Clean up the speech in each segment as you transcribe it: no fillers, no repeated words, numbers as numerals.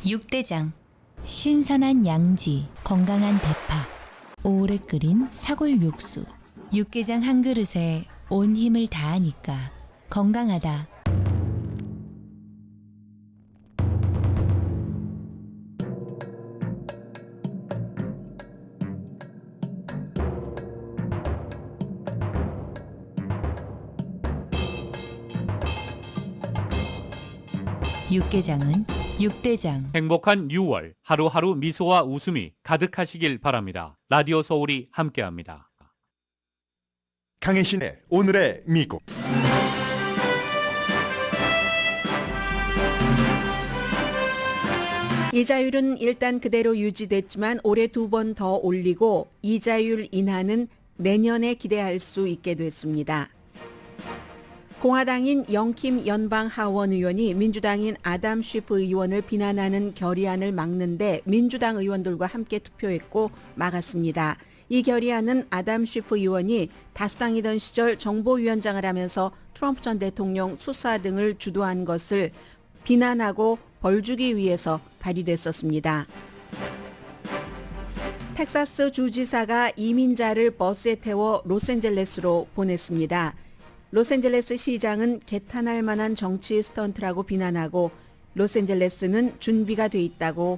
육대장. 신선한 양지, 건강한 대파, 오래 끓인 사골 육수. 육개장 한 그릇에 온 힘을 다하니까 건강하다. 육개장은 육대장. 행복한 6월 하루하루 미소와 웃음이 가득하시길 바랍니다. 라디오 서울이 함께합니다. 강혜신의 오늘의 미국. 이자율은 일단 그대로 유지됐지만 올해 2번 더 올리고 이자율 인하는 내년에 기대할 수 있게 됐습니다. 공화당인 영킴 연방 하원 의원이 민주당인 아담 쉬프 의원을 비난하는 결의안을 막는데 민주당 의원들과 함께 투표했고 막았습니다. 이 결의안은 아담 쉬프 의원이 다수당이던 시절 정보위원장을 하면서 트럼프 전 대통령 수사 등을 주도한 것을 비난하고 벌 주기 위해서 발의됐었습니다. 텍사스 주지사가 이민자를 버스에 태워 로스앤젤레스로 보냈습니다. 로스앤젤레스 시장은 개탄할 만한 정치 스턴트라고 비난하고 로스앤젤레스는 준비가 돼 있다고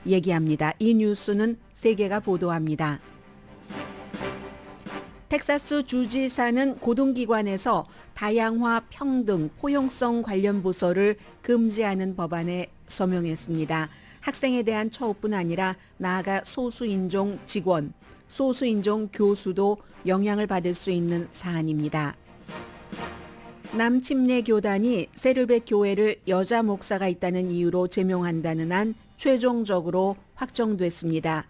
얘기합니다. 이 뉴스는 세계가 보도합니다. 텍사스 주지사는 고등기관에서 다양화, 평등, 포용성 관련 부서를 금지하는 법안에 서명했습니다. 학생에 대한 처우뿐 아니라 나아가 소수인종 직원, 소수인종 교수도 영향을 받을 수 있는 사안입니다. 남침례 교단이 세르베 교회를 여자 목사가 있다는 이유로 제명한다는 안 최종적으로 확정됐습니다.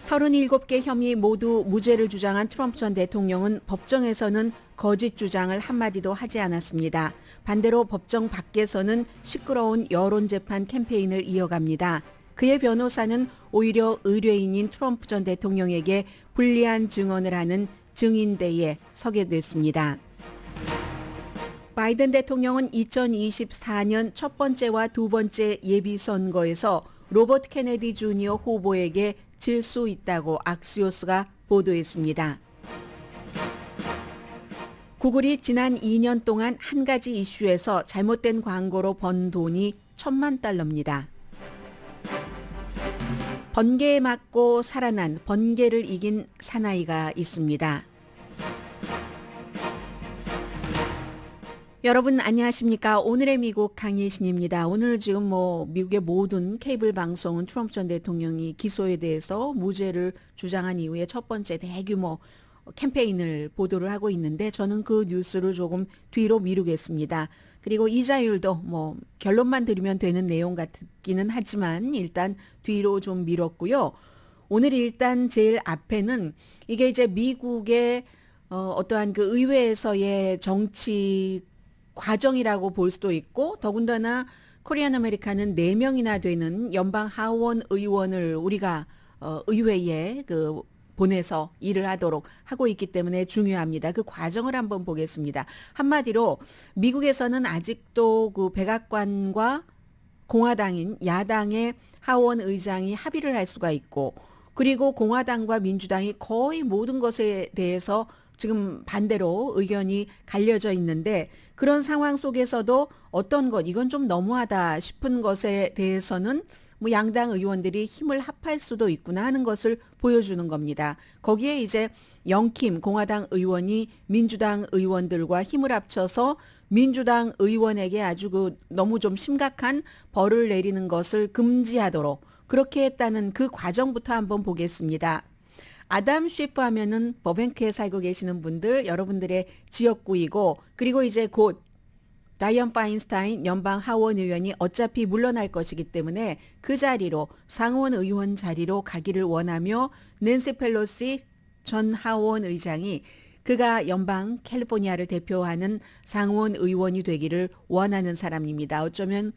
37개 혐의 모두 무죄를 주장한 트럼프 전 대통령은 법정에서는 거짓 주장을 한마디도 하지 않았습니다. 반대로 법정 밖에서는 시끄러운 여론재판 캠페인을 이어갑니다. 그의 변호사는 오히려 의뢰인인 트럼프 전 대통령에게 불리한 증언을 하는 증인대에 서게 됐습니다. 바이든 대통령은 2024년 첫 번째와 두 번째 예비선거에서 로버트 케네디 주니어 후보에게 질 수 있다고 악시오스가 보도했습니다. 구글이 지난 2년 동안 한 가지 이슈에서 잘못된 광고로 번 돈이 $10,000,000입니다. 번개에 맞고 살아난 번개를 이긴 사나이가 있습니다. 여러분 안녕하십니까? 오늘의 미국 강예신입니다. 오늘 지금 미국의 모든 케이블 방송은 트럼프 전 대통령이 기소에 대해서 무죄를 주장한 이후에 첫 번째 대규모 캠페인을 보도를 하고 있는데 저는 그 뉴스를 조금 뒤로 미루겠습니다. 그리고 이자율도 결론만 들으면 되는 내용 같기는 하지만 일단 뒤로 좀 미뤘고요. 오늘 일단 제일 앞에는 이게 이제 미국의 어떠한 그 의회에서의 정치 과정이라고 볼 수도 있고 더군다나 코리안 아메리카는 4명이나 되는 연방 하원 의원을 우리가 의회에 보내서 일을 하도록 하고 있기 때문에 중요합니다. 그 과정을 한번 보겠습니다. 한마디로 미국에서는 아직도 그 백악관과 공화당인 야당의 하원 의장이 합의를 할 수가 있고 그리고 공화당과 민주당이 거의 모든 것에 대해서 지금 반대로 의견이 갈려져 있는데 그런 상황 속에서도 어떤 것 이건 좀 너무하다 싶은 것에 대해서는 양당 의원들이 힘을 합할 수도 있구나 하는 것을 보여주는 겁니다. 거기에 이제 영킴 공화당 의원이 민주당 의원들과 힘을 합쳐서 민주당 의원에게 아주 너무 좀 심각한 벌을 내리는 것을 금지하도록 그렇게 했다는 그 과정부터 한번 보겠습니다. 아담 쉬프 하면은 버뱅크에 살고 계시는 분들 여러분들의 지역구이고 그리고 이제 곧 다이언 파인스타인 연방 하원 의원이 어차피 물러날 것이기 때문에 그 자리로 상원 의원 자리로 가기를 원하며 낸시 펠로시 전 하원 의장이 그가 연방 캘리포니아를 대표하는 상원 의원이 되기를 원하는 사람입니다. 어쩌면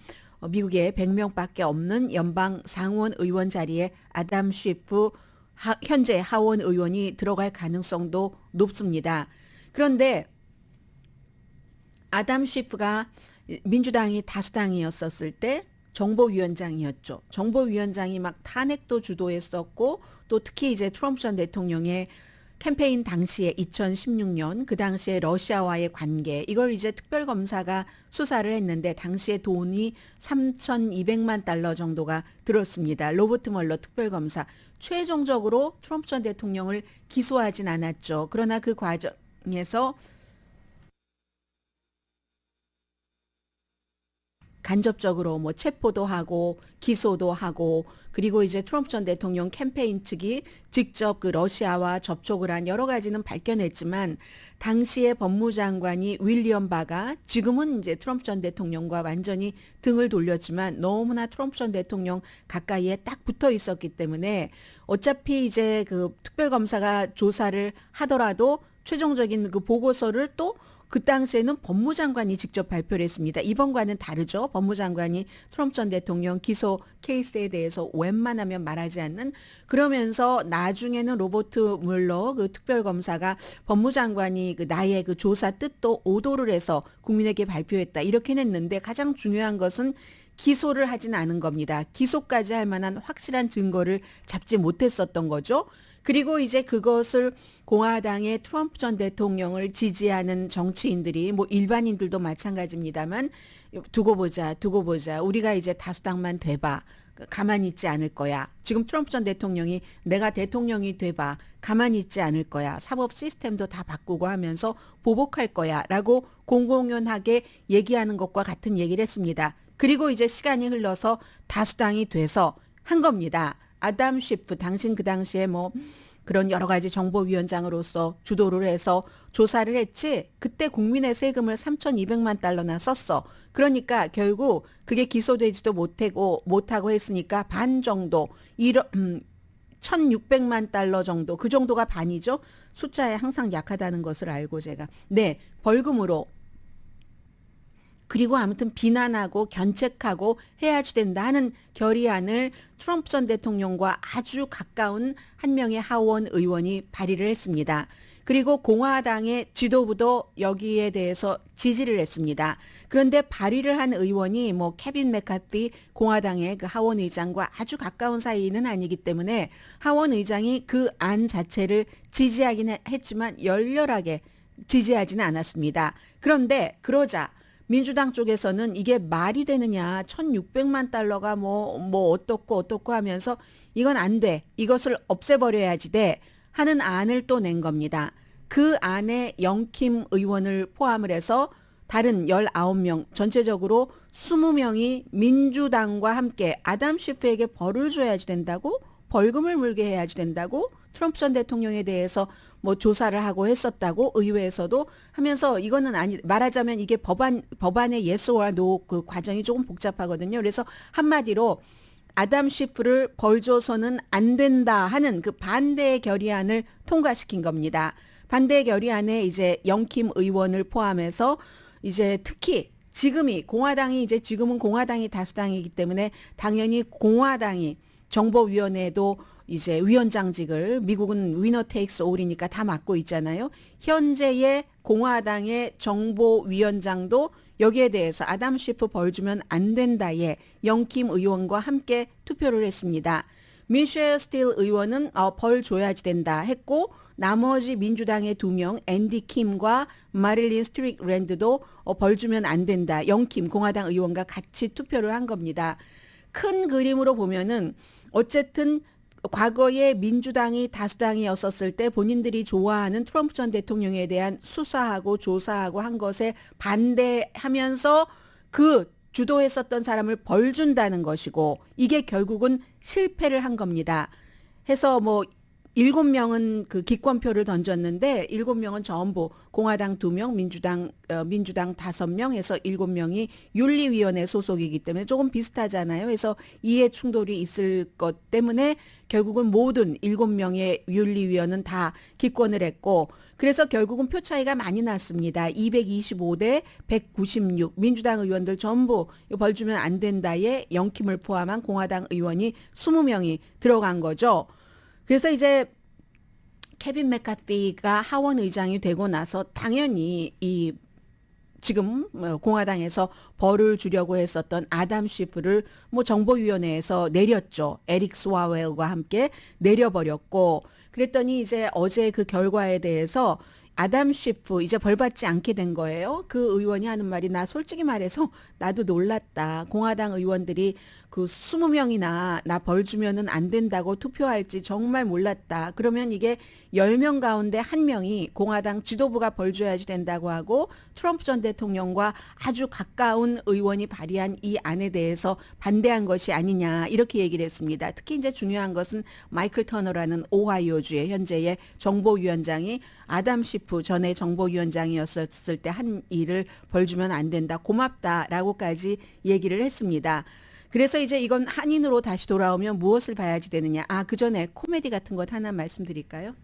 미국에 100명밖에 없는 연방 상원 의원 자리에 아담 쉬프 현재 하원 의원이 들어갈 가능성도 높습니다. 그런데 아담 쉬프가 민주당이 다수당이었었을 때 정보위원장이었죠. 정보위원장이 막 탄핵도 주도했었고 또 특히 이제 트럼프 전 대통령의 캠페인 당시에 2016년 그 당시에 러시아와의 관계 이걸 이제 특별검사가 수사를 했는데 당시에 돈이 3,200만 달러 정도가 들었습니다. 로버트 멀러 특별검사 최종적으로 트럼프 전 대통령을 기소하진 않았죠. 그러나 그 과정에서 간접적으로 뭐 체포도 하고 기소도 하고 그리고 이제 트럼프 전 대통령 캠페인 측이 직접 그 러시아와 접촉을 한 여러 가지는 밝혀냈지만 당시의 법무장관이 윌리엄 바가 지금은 이제 트럼프 전 대통령과 완전히 등을 돌렸지만 너무나 트럼프 전 대통령 가까이에 딱 붙어 있었기 때문에 어차피 이제 그 특별검사가 조사를 하더라도 최종적인 그 보고서를 또 그 당시에는 법무장관이 직접 발표를 했습니다. 이번과는 다르죠. 법무장관이 트럼프 전 대통령 기소 케이스에 대해서 웬만하면 말하지 않는 그러면서 나중에는 로버트 뮬러 그 특별검사가 법무장관이 그 나의 그 조사 뜻도 오도를 해서 국민에게 발표했다. 이렇게 했는데 가장 중요한 것은 기소를 하진 않은 겁니다. 기소까지 할 만한 확실한 증거를 잡지 못했었던 거죠. 그리고 이제 그것을 공화당의 트럼프 전 대통령을 지지하는 정치인들이 뭐 일반인들도 마찬가지입니다만 두고 보자. 우리가 이제 다수당만 돼봐. 가만히 있지 않을 거야. 지금 트럼프 전 대통령이 내가 대통령이 돼봐. 가만히 있지 않을 거야. 사법 시스템도 다 바꾸고 하면서 보복할 거야. 라고 공공연하게 얘기하는 것과 같은 얘기를 했습니다. 그리고 이제 시간이 흘러서 다수당이 돼서 한 겁니다. 아담 쉬프 당신 그 당시에 뭐 그런 여러 가지 정보위원장으로서 주도를 해서 조사를 했지 그때 국민의 세금을 3,200만 달러나 썼어. 그러니까 결국 그게 기소되지도 못하고 했으니까 반 정도 1,600만 달러 정도 그 정도가 반이죠. 숫자에 항상 약하다는 것을 알고 제가 네 벌금으로 그리고 아무튼 비난하고 견책하고 해야지 된다 하는 결의안을 트럼프 전 대통령과 아주 가까운 한 명의 하원 의원이 발의를 했습니다. 그리고 공화당의 지도부도 여기에 대해서 지지를 했습니다. 그런데 발의를 한 의원이 뭐 케빈 맥카티 공화당의 그 하원 의장과 아주 가까운 사이는 아니기 때문에 하원 의장이 그 안 자체를 지지하긴 했지만 열렬하게 지지하지는 않았습니다. 그런데 그러자 민주당 쪽에서는 이게 말이 되느냐 1,600만 달러가 뭐 어떻고 하면서 이건 안 돼. 이것을 없애버려야지 돼. 하는 안을 또 낸 겁니다. 그 안에 영킴 의원을 포함을 해서 다른 19명 전체적으로 20명이 민주당과 함께 아담 쉬프에게 벌을 줘야지 된다고 벌금을 물게 해야지 된다고 트럼프 전 대통령에 대해서 뭐 조사를 하고 했었다고 의회에서도 하면서 이거는 아니 말하자면 이게 법안의 예스와 노 그 과정이 조금 복잡하거든요. 그래서 한마디로 아담 쉬프를 벌 줘서는 안 된다 하는 그 반대의 결의안을 통과시킨 겁니다. 반대의 결의안에 이제 영킴 의원을 포함해서 이제 특히 지금은 공화당이 다수당이기 때문에 당연히 공화당이 정보위원회도 이제 위원장직을 미국은 위너 테이크스 올이니까 다 맡고 있잖아요. 현재의 공화당의 정보위원장도 여기에 대해서 아담 쉬프 벌 주면 안 된다에 영킴 의원과 함께 투표를 했습니다. 미셸 스틸 의원은 벌 줘야지 된다 했고 나머지 민주당의 2명 앤디 킴과 마릴린 스트릭랜드도 벌 주면 안 된다. 영킴 공화당 의원과 같이 투표를 한 겁니다. 큰 그림으로 보면은 어쨌든 과거에 민주당이 다수당이었었을 때 본인들이 좋아하는 트럼프 전 대통령에 대한 수사하고 조사하고 한 것에 반대하면서 그 주도했었던 사람을 벌 준다는 것이고 이게 결국은 실패를 한 겁니다. 해서 뭐 7명은 그 기권표를 던졌는데 7명은 전부 공화당 2명, 민주당 5명 해서 7명이 윤리위원회 소속이기 때문에 조금 비슷하잖아요. 그래서 이해 충돌이 있을 것 때문에 결국은 모든 7명의 윤리위원은 다 기권을 했고 그래서 결국은 표 차이가 많이 났습니다. 225대 196 민주당 의원들 전부 벌 주면 안 된다에 영킴을 포함한 공화당 의원이 20명이 들어간 거죠. 그래서 이제 케빈 맥카티가 하원 의장이 되고 나서 당연히 이 지금 공화당에서 벌을 주려고 했었던 아담 시프를 뭐 정보위원회에서 내렸죠. 에릭 스와웰과 함께 내려버렸고 그랬더니 이제 어제 그 결과에 대해서 아담 시프 이제 벌 받지 않게 된 거예요. 그 의원이 하는 말이 나 솔직히 말해서 나도 놀랐다. 공화당 의원들이 그 20명이나 나 벌 주면은 안 된다고 투표할지 정말 몰랐다. 그러면 이게 10명 가운데 1명이 공화당 지도부가 벌 줘야지 된다고 하고 트럼프 전 대통령과 아주 가까운 의원이 발의한 이 안에 대해서 반대한 것이 아니냐 이렇게 얘기를 했습니다. 특히 이제 중요한 것은 마이클 터너라는 오하이오주의 현재의 정보위원장이 아담 시프 전에 정보위원장이었을 때 한 일을 벌 주면 안 된다. 고맙다라고까지 얘기를 했습니다. 그래서 이제 이건 한인으로 다시 돌아오면 무엇을 봐야지 되느냐. 그 전에 코미디 같은 것 하나 말씀드릴까요?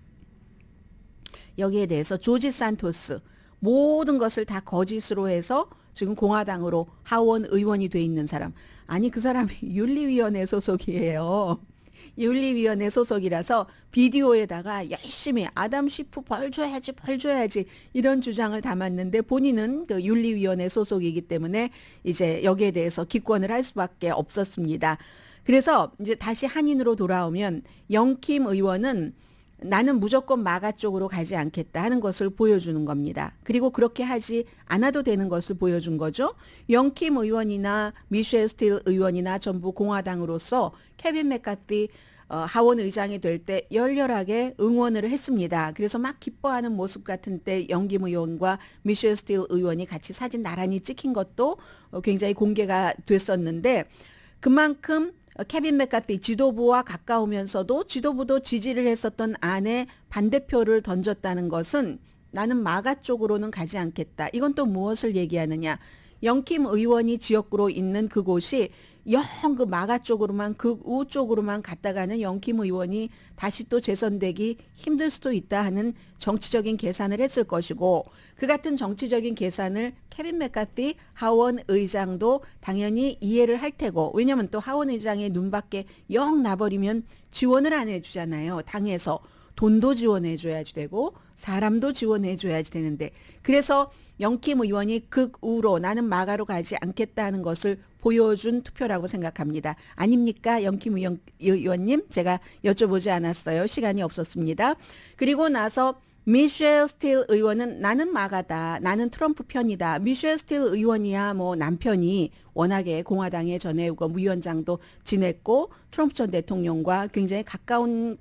여기에 대해서 조지 산토스 모든 것을 다 거짓으로 해서 지금 공화당으로 하원 의원이 돼 있는 사람. 아니 그 사람이 윤리위원회 소속이에요. 윤리위원회 소속이라서 비디오에다가 열심히 아담 시프 벌 줘야지 이런 주장을 담았는데 본인은 그 윤리위원회 소속이기 때문에 이제 여기에 대해서 기권을 할 수밖에 없었습니다. 그래서 이제 다시 한인으로 돌아오면 영킴 의원은 나는 무조건 마가 쪽으로 가지 않겠다 하는 것을 보여주는 겁니다. 그리고 그렇게 하지 않아도 되는 것을 보여준 거죠. 영킴 의원이나 미셸 스틸 의원이나 전부 공화당으로서 케빈 맥카티 하원 의장이 될 때 열렬하게 응원을 했습니다. 그래서 막 기뻐하는 모습 같은 때 영김 의원과 미셸 스틸 의원이 같이 사진 나란히 찍힌 것도 굉장히 공개가 됐었는데 그만큼 케빈 맥카티 지도부와 가까우면서도 지도부도 지지를 했었던 안에 반대표를 던졌다는 것은 나는 마가 쪽으로는 가지 않겠다. 이건 또 무엇을 얘기하느냐. 영킴 의원이 지역구로 있는 그곳이 영 그 마가 쪽으로만 극우 쪽으로만 갔다가는 영킴 의원이 다시 또 재선되기 힘들 수도 있다 하는 정치적인 계산을 했을 것이고 그 같은 정치적인 계산을 케빈 맥카티 하원 의장도 당연히 이해를 할 테고 왜냐하면 또 하원 의장의 눈밖에 영 나버리면 지원을 안 해주잖아요. 당에서 돈도 지원해줘야지 되고 사람도 지원해줘야지 되는데 그래서 영킴 의원이 극우로 나는 마가로 가지 않겠다 하는 것을 보여준 투표라고 생각합니다. 아닙니까? 영킴 의원님 제가 여쭤보지 않았어요. 시간이 없었습니다. 그리고 나서 미셸 스틸 의원은 나는 마가다. 나는 트럼프 편이다. 미셸 스틸 의원이야 뭐 남편이 워낙에 공화당의 전에 위원장도 지냈고 트럼프 전 대통령과 굉장히 가까운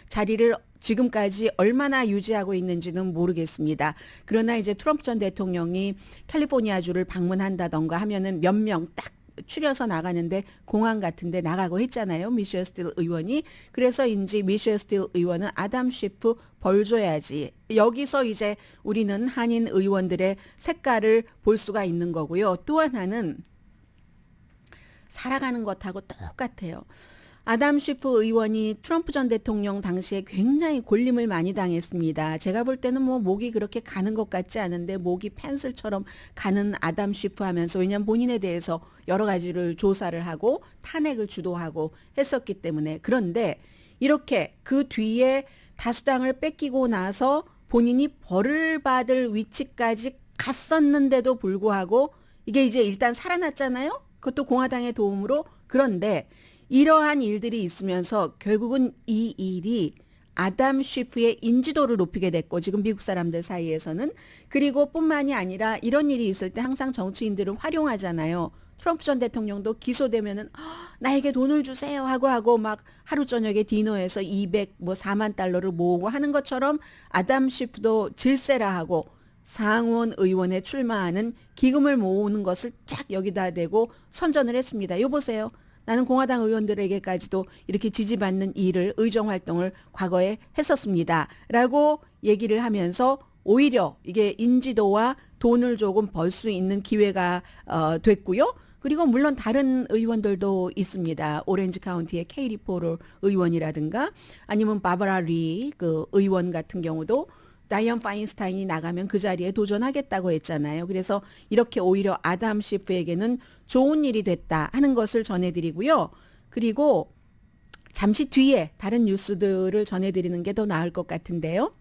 자리를 지금까지 얼마나 유지하고 있는지는 모르겠습니다. 그러나 이제 트럼프 전 대통령이 캘리포니아주를 방문한다던가 하면은 몇 명 딱 추려서 나가는데 공항 같은 데 나가고 했잖아요. 미셸 스틸 의원이. 그래서인지 미셸 스틸 의원은 아담 시프 벌 줘야지. 여기서 이제 우리는 한인 의원들의 색깔을 볼 수가 있는 거고요. 또 하나는 살아가는 것하고 똑같아요. 아담 시프 의원이 트럼프 전 대통령 당시에 굉장히 골림을 많이 당했습니다. 제가 볼 때는 뭐 목이 그렇게 가는 것 같지 않은데 목이 펜슬처럼 가는 아담 시프 하면서 왜냐하면 본인에 대해서 여러 가지를 조사를 하고 탄핵을 주도하고 했었기 때문에 그런데 이렇게 그 뒤에 다수당을 뺏기고 나서 본인이 벌을 받을 위치까지 갔었는데도 불구하고 이게 이제 일단 살아났잖아요. 그것도 공화당의 도움으로. 그런데 이러한 일들이 있으면서 결국은 이 일이 아담 시프의 인지도를 높이게 됐고 지금 미국 사람들 사이에서는 그리고 뿐만이 아니라 이런 일이 있을 때 항상 정치인들은 활용하잖아요. 트럼프 전 대통령도 기소되면은 나에게 돈을 주세요 하고 막 하루 저녁에 디너에서 4만 달러를 모으고 하는 것처럼 아담 시프도 질세라 하고 상원 의원에 출마하는 기금을 모으는 것을 쫙 여기다 대고 선전을 했습니다. 이거 보세요. 나는 공화당 의원들에게까지도 이렇게 지지받는 일을 의정활동을 과거에 했었습니다. 라고 얘기를 하면서 오히려 이게 인지도와 돈을 조금 벌 수 있는 기회가 됐고요. 그리고 물론 다른 의원들도 있습니다. 오렌지 카운티의 케이리 포럴 의원이라든가 아니면 바바라 리 그 의원 같은 경우도 다이언 파인스타인이 나가면 그 자리에 도전하겠다고 했잖아요. 그래서 이렇게 오히려 아담 시프에게는 좋은 일이 됐다 하는 것을 전해드리고요. 그리고 잠시 뒤에 다른 뉴스들을 전해드리는 게 더 나을 것 같은데요.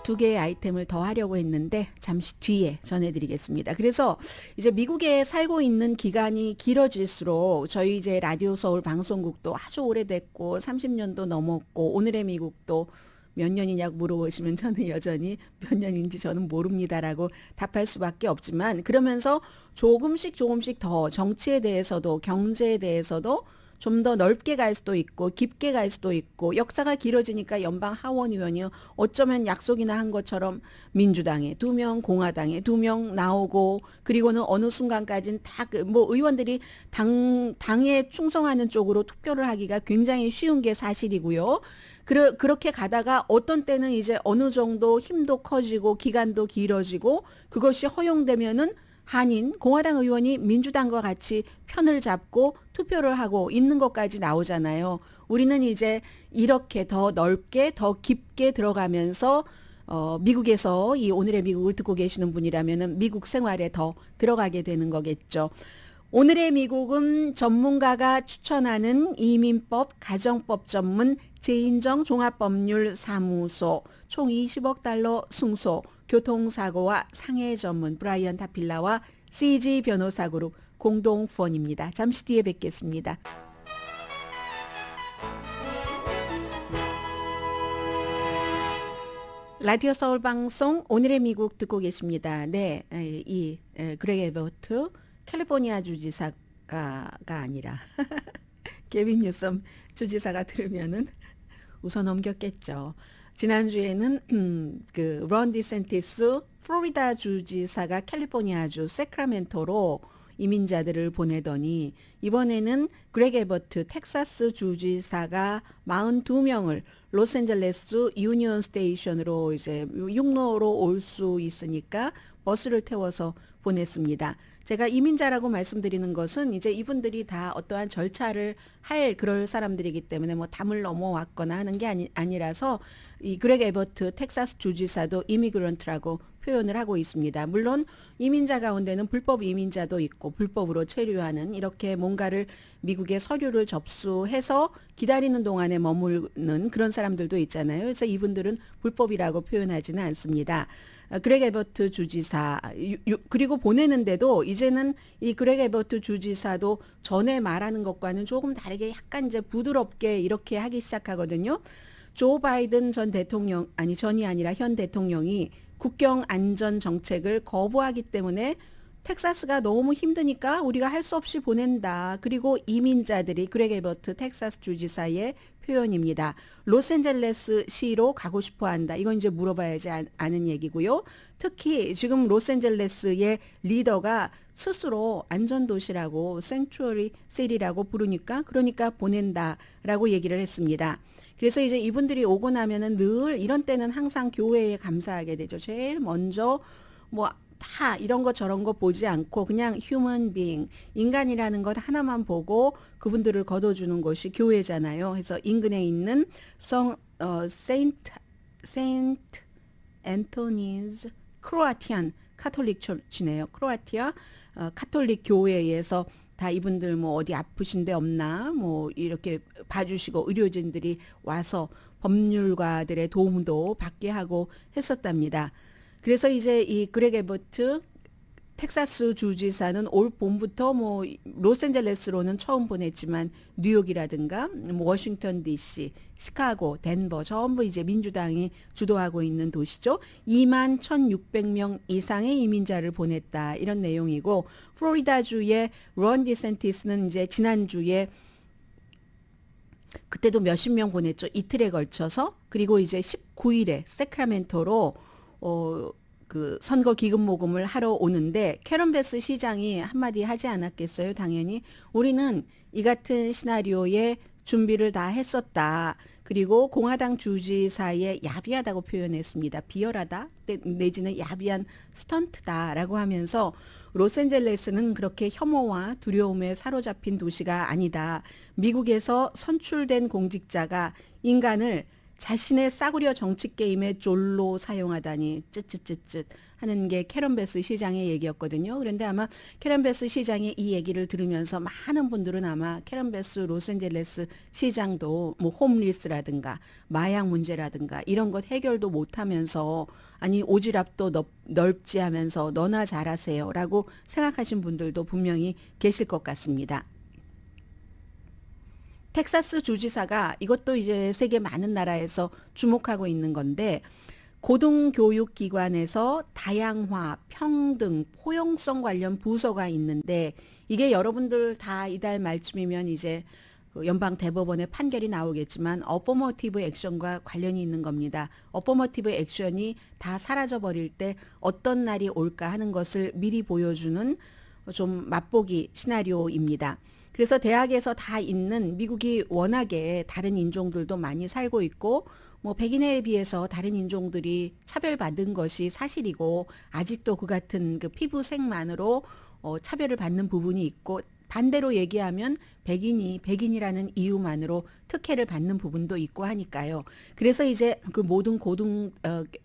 두 개의 아이템을 더 하려고 했는데 잠시 뒤에 전해드리겠습니다. 그래서 이제 미국에 살고 있는 기간이 길어질수록 저희 이제 라디오 서울 방송국도 아주 오래됐고 30년도 넘었고 오늘의 미국도 몇 년이냐고 물어보시면 저는 여전히 몇 년인지 저는 모릅니다라고 답할 수밖에 없지만 그러면서 조금씩 더 정치에 대해서도 경제에 대해서도 좀 더 넓게 갈 수도 있고 깊게 갈 수도 있고 역사가 길어지니까 연방 하원 의원이요 어쩌면 약속이나 한 것처럼 민주당에 2명 공화당에 2명 나오고 그리고는 어느 순간까지는 다 뭐 의원들이 당에 충성하는 쪽으로 투표를 하기가 굉장히 쉬운 게 사실이고요. 그렇게 가다가 어떤 때는 이제 어느 정도 힘도 커지고 기간도 길어지고 그것이 허용되면은 한인 공화당 의원이 민주당과 같이 편을 잡고 투표를 하고 있는 것까지 나오잖아요. 우리는 이제 이렇게 더 넓게 더 깊게 들어가면서 미국에서 이 오늘의 미국을 듣고 계시는 분이라면은 미국 생활에 더 들어가게 되는 거겠죠. 오늘의 미국은 전문가가 추천하는 이민법, 가정법 전문 재인정 종합법률사무소 총 20억 달러 승소, 교통사고와 상해 전문 브라이언 타필라와 CG 변호사그룹 공동 후원입니다. 잠시 뒤에 뵙겠습니다. 라디오 서울 방송 오늘의 미국 듣고 계십니다. 네, 이 그렉 에버트 캘리포니아 주지사가 아니라 게빈 뉴섬 주지사가 들으면은 웃어 넘겼겠죠. 지난주에는 그 론 디센티스 플로리다 주지사가 캘리포니아주 세크라멘토로 이민자들을 보내더니 이번에는 그렉 에버트 텍사스 주지사가 42명을 로스앤젤레스 유니온 스테이션으로 이제 육로로 올 수 있으니까 버스를 태워서 보냈습니다. 제가 이민자라고 말씀드리는 것은 이제 이분들이 다 어떠한 절차를 할 그럴 사람들이기 때문에 뭐 담을 넘어왔거나 하는 게 아니라서 이 그렉 에버트 텍사스 주지사도 이미그런트라고 표현을 하고 있습니다. 물론 이민자 가운데는 불법 이민자도 있고 불법으로 체류하는 이렇게 뭔가를 미국의 서류를 접수해서 기다리는 동안에 머무는 그런 사람들도 있잖아요. 그래서 이분들은 불법이라고 표현하지는 않습니다. 그렉 에버트 주지사 그리고 보내는데도 이제는 이 그렉 에버트 주지사도 전에 말하는 것과는 조금 다르게 약간 이제 부드럽게 이렇게 하기 시작하거든요. 조 바이든 전 대통령 전이 아니라 현 대통령이 국경 안전 정책을 거부하기 때문에 텍사스가 너무 힘드니까 우리가 할 수 없이 보낸다. 그리고 이민자들이 그렉 에버트 텍사스 주지사의 표현입니다. 로스앤젤레스 시로 가고 싶어 한다. 이건 이제 물어봐야지 아는 얘기고요. 특히 지금 로스앤젤레스의 리더가 스스로 안전도시라고 생츄어리 시티라고 부르니까 그러니까 보낸다라고 얘기를 했습니다. 그래서 이제 이분들이 오고 나면은 늘 이런 때는 항상 교회에 감사하게 되죠. 제일 먼저 뭐 다 이런 거 저런 거 보지 않고 그냥 human being, 인간이라는 것 하나만 보고 그분들을 거둬주는 곳이 교회잖아요. 그래서 인근에 있는 세인트 앤토니즈 크로아티안 카톨릭 처치네요. 크로아티아 카톨릭 교회에서 다 이분들 뭐 어디 아프신 데 없나 뭐 이렇게 봐주시고 의료진들이 와서 법률가들의 도움도 받게 하고 했었답니다. 그래서 이제 이 그렉 에버트 텍사스 주지사는 올 봄부터 뭐 로스앤젤레스로는 처음 보냈지만 뉴욕이라든가 뭐 워싱턴 DC, 시카고, 덴버 전부 이제 민주당이 주도하고 있는 도시죠. 21,600명 이상의 이민자를 보냈다. 이런 내용이고 플로리다주의 론 디센티스는 이제 지난주에 그때도 몇십 명 보냈죠. 이틀에 걸쳐서. 그리고 이제 19일에 세크라멘토로 그 선거 기금 모금을 하러 오는데 캐런 베스 시장이 한마디 하지 않았겠어요? 당연히 우리는 이 같은 시나리오에 준비를 다 했었다. 그리고 공화당 주지사의 야비하다고 표현했습니다. 비열하다 내지는 야비한 스턴트다라고 하면서 로스앤젤레스는 그렇게 혐오와 두려움에 사로잡힌 도시가 아니다. 미국에서 선출된 공직자가 인간을 자신의 싸구려 정치 게임에 졸로 사용하다니 쯧쯧쯧쯧 하는 게 캐런 베스 시장의 얘기였거든요. 그런데 아마 캐런 베스 시장의 이 얘기를 들으면서 많은 분들은 아마 캐런 베스 로스앤젤레스 시장도 뭐 홈리스라든가 마약 문제라든가 이런 것 해결도 못하면서 아니 오지랖도 넓지 하면서 너나 잘하세요라고 생각하신 분들도 분명히 계실 것 같습니다. 텍사스 주지사가 이것도 이제 세계 많은 나라에서 주목하고 있는 건데 고등교육기관에서 다양화, 평등, 포용성 관련 부서가 있는데 이게 여러분들 다 이달 말쯤이면 이제 그 연방 대법원의 판결이 나오겠지만 어포머티브 액션과 관련이 있는 겁니다. 어포머티브 액션이 다 사라져 버릴 때 어떤 날이 올까 하는 것을 미리 보여주는 좀 맛보기 시나리오입니다. 그래서 대학에서 다 있는 미국이 워낙에 다른 인종들도 많이 살고 있고 뭐 백인에 비해서 다른 인종들이 차별받은 것이 사실이고 아직도 그 같은 그 피부색만으로 차별을 받는 부분이 있고 반대로 얘기하면 백인이 백인이라는 이유만으로 특혜를 받는 부분도 있고 하니까요. 그래서 이제 그 모든 고등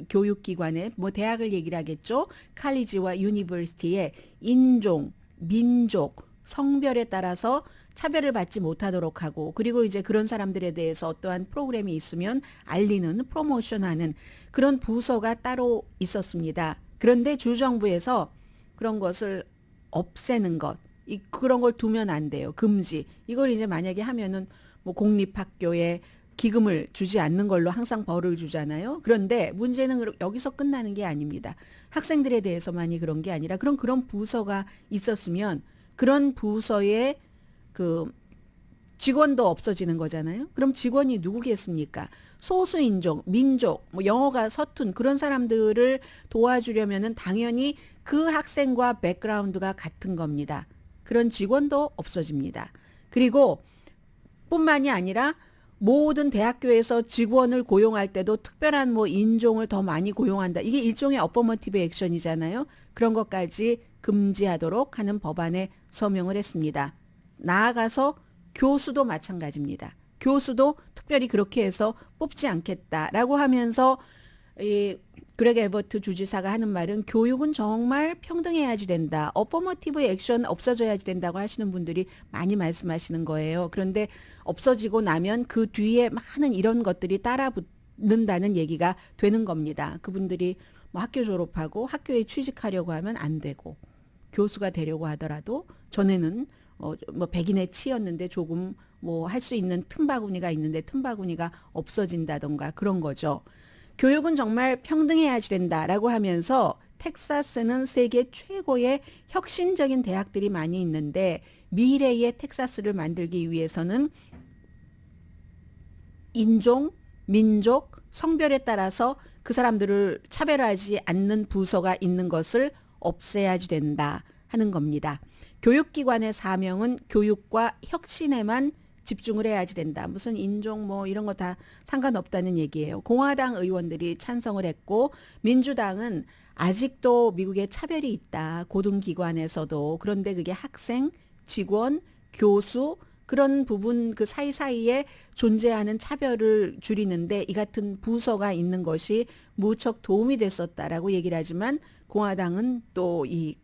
교육기관에 뭐 대학을 얘기를 하겠죠. 칼리지와 유니버시티에 인종, 민족, 성별에 따라서 차별을 받지 못하도록 하고 그리고 이제 그런 사람들에 대해서 어떠한 프로그램이 있으면 알리는 프로모션하는 그런 부서가 따로 있었습니다. 그런데 주정부에서 그런 것을 없애는 것, 그런 걸 두면 안 돼요. 금지. 이걸 이제 만약에 하면은 뭐 공립학교에 기금을 주지 않는 걸로 항상 벌을 주잖아요. 그런데 문제는 여기서 끝나는 게 아닙니다. 학생들에 대해서만이 그런 게 아니라 그런 부서가 있었으면 그런 부서의 그 직원도 없어지는 거잖아요. 그럼 직원이 누구겠습니까? 소수인종, 민족, 뭐 영어가 서툰 그런 사람들을 도와주려면은 당연히 그 학생과 백그라운드가 같은 겁니다. 그런 직원도 없어집니다. 그리고 뿐만이 아니라 모든 대학교에서 직원을 고용할 때도 특별한 뭐 인종을 더 많이 고용한다. 이게 일종의 어퍼머티브 액션이잖아요. 그런 것까지 금지하도록 하는 법안에 서명을 했습니다. 나아가서 교수도 마찬가지입니다. 교수도 특별히 그렇게 해서 뽑지 않겠다라고 하면서 이 그레그 에버트 주지사가 하는 말은 교육은 정말 평등해야지 된다. 어퍼머티브 액션 없어져야지 된다고 하시는 분들이 많이 말씀하시는 거예요. 그런데 없어지고 나면 그 뒤에 많은 이런 것들이 따라 붙는다는 얘기가 되는 겁니다. 그분들이 뭐 학교 졸업하고 학교에 취직하려고 하면 안 되고 교수가 되려고 하더라도 전에는 뭐 백인의 치였는데 조금 뭐 할 수 있는 틈바구니가 있는데 틈바구니가 없어진다던가 그런 거죠. 교육은 정말 평등해야지 된다라고 하면서 텍사스는 세계 최고의 혁신적인 대학들이 많이 있는데 미래의 텍사스를 만들기 위해서는 인종, 민족, 성별에 따라서 그 사람들을 차별하지 않는 부서가 있는 것을 없애야지 된다 하는 겁니다. 교육기관의 사명은 교육과 혁신에만 집중을 해야지 된다. 무슨 인종 뭐 이런 거 다 상관없다는 얘기예요. 공화당 의원들이 찬성을 했고 민주당은 아직도 미국에 차별이 있다. 고등기관에서도. 그런데 그게 학생, 직원, 교수 그런 부분 그 사이사이에 존재하는 차별을 줄이는데 이 같은 부서가 있는 것이 무척 도움이 됐었다라고 얘기를 하지만 공화당은 또 이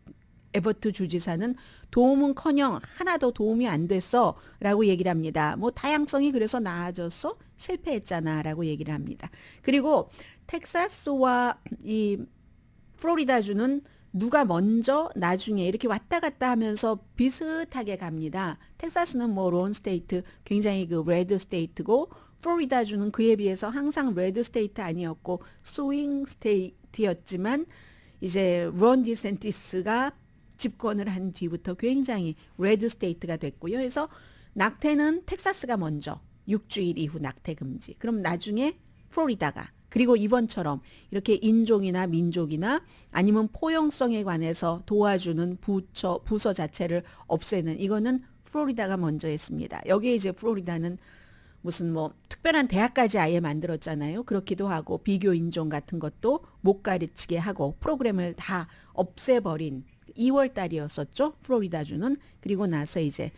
에버트 주지사는 도움은커녕 하나도 도움이 안 됐어 라고 얘기를 합니다. 뭐 다양성이 그래서 나아졌어? 실패했잖아 라고 얘기를 합니다. 그리고 텍사스와 이 플로리다주는 누가 먼저 나중에 이렇게 왔다 갔다 하면서 비슷하게 갑니다. 텍사스는 뭐 론 스테이트 굉장히 그 레드 스테이트고 플로리다주는 그에 비해서 항상 레드 스테이트 아니었고 스윙 스테이트였지만 이제 론 디센티스가 집권을 한 뒤부터 굉장히 레드 스테이트가 됐고요. 그래서 낙태는 텍사스가 먼저 6주일 이후 낙태 금지. 그럼 나중에 플로리다가 그리고 이번처럼 이렇게 인종이나 민족이나 아니면 포용성에 관해서 도와주는 부서 자체를 없애는 이거는 플로리다가 먼저 했습니다. 여기에 이제 플로리다는 무슨 뭐 특별한 대학까지 아예 만들었잖아요. 그렇기도 하고 비교 인종 같은 것도 못 가르치게 하고 프로그램을 다 없애버린 2월 달이었었죠. 플로리다주는. 그리고 나서 이제